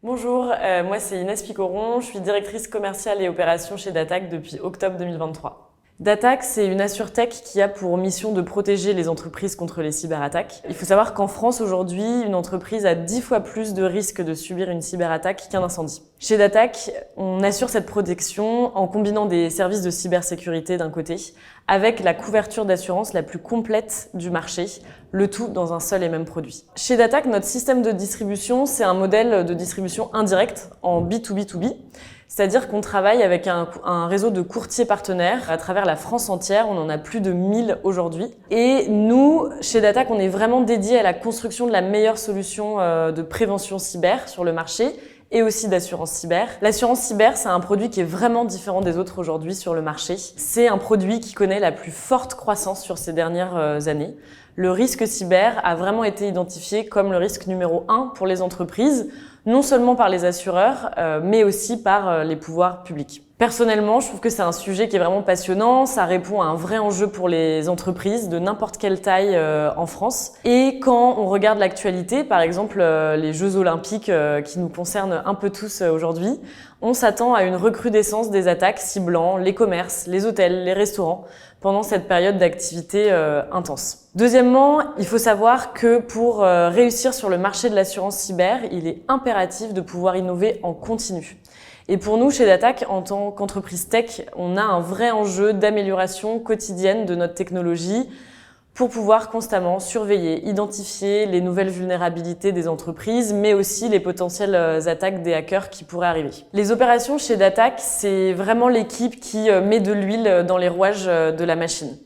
Bonjour, moi c'est Inès Picoron, je suis directrice commerciale et opérations chez Datac depuis octobre 2023. Datac, c'est une assurtech qui a pour mission de protéger les entreprises contre les cyberattaques. Il faut savoir qu'en France aujourd'hui, une entreprise a 10 fois plus de risques de subir une cyberattaque qu'un incendie. Chez Datac, on assure cette protection en combinant des services de cybersécurité d'un côté avec la couverture d'assurance la plus complète du marché, le tout dans un seul et même produit. Chez Datac, notre système de distribution, c'est un modèle de distribution indirecte en B2B2B. C'est-à-dire qu'on travaille avec un réseau de courtiers partenaires à travers la France entière. On en a plus de 1000 aujourd'hui. Et nous, chez Datac, on est vraiment dédié à la construction de la meilleure solution de prévention cyber sur le marché et aussi d'assurance cyber. L'assurance cyber, c'est un produit qui est vraiment différent des autres aujourd'hui sur le marché. C'est un produit qui connaît la plus forte croissance sur ces dernières années. Le risque cyber a vraiment été identifié comme le risque numéro 1 pour les entreprises, non seulement par les assureurs, mais aussi par les pouvoirs publics. Personnellement, je trouve que c'est un sujet qui est vraiment passionnant, ça répond à un vrai enjeu pour les entreprises de n'importe quelle taille en France. Et quand on regarde l'actualité, par exemple les Jeux Olympiques qui nous concernent un peu tous aujourd'hui, on s'attend à une recrudescence des attaques ciblant les commerces, les hôtels, les restaurants pendant cette période d'activité intense. Deuxièmement, il faut savoir que pour réussir sur le marché de l'assurance cyber, il est impératif de pouvoir innover en continu. Et pour nous, chez Datac, en tant qu'entreprise tech, on a un vrai enjeu d'amélioration quotidienne de notre technologie pour pouvoir constamment surveiller, identifier les nouvelles vulnérabilités des entreprises, mais aussi les potentielles attaques des hackers qui pourraient arriver. Les opérations chez Datac, c'est vraiment l'équipe qui met de l'huile dans les rouages de la machine.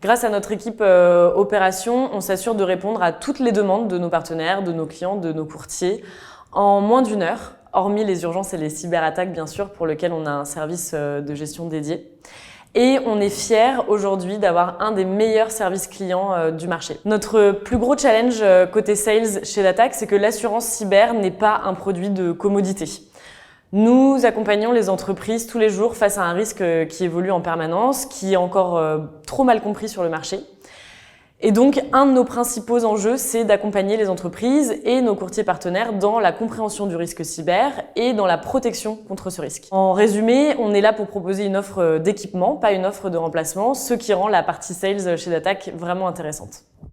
Grâce à notre équipe opération, on s'assure de répondre à toutes les demandes de nos partenaires, de nos clients, de nos courtiers en moins d'une heure, hormis les urgences et les cyberattaques bien sûr, pour lesquelles on a un service de gestion dédié. Et on est fiers aujourd'hui d'avoir un des meilleurs services clients du marché. Notre plus gros challenge côté sales chez Datac, c'est que l'assurance cyber n'est pas un produit de commodité. Nous accompagnons les entreprises tous les jours face à un risque qui évolue en permanence, qui est encore trop mal compris sur le marché. Et donc, un de nos principaux enjeux, c'est d'accompagner les entreprises et nos courtiers partenaires dans la compréhension du risque cyber et dans la protection contre ce risque. En résumé, on est là pour proposer une offre d'équipement, pas une offre de remplacement, ce qui rend la partie sales chez Datac vraiment intéressante.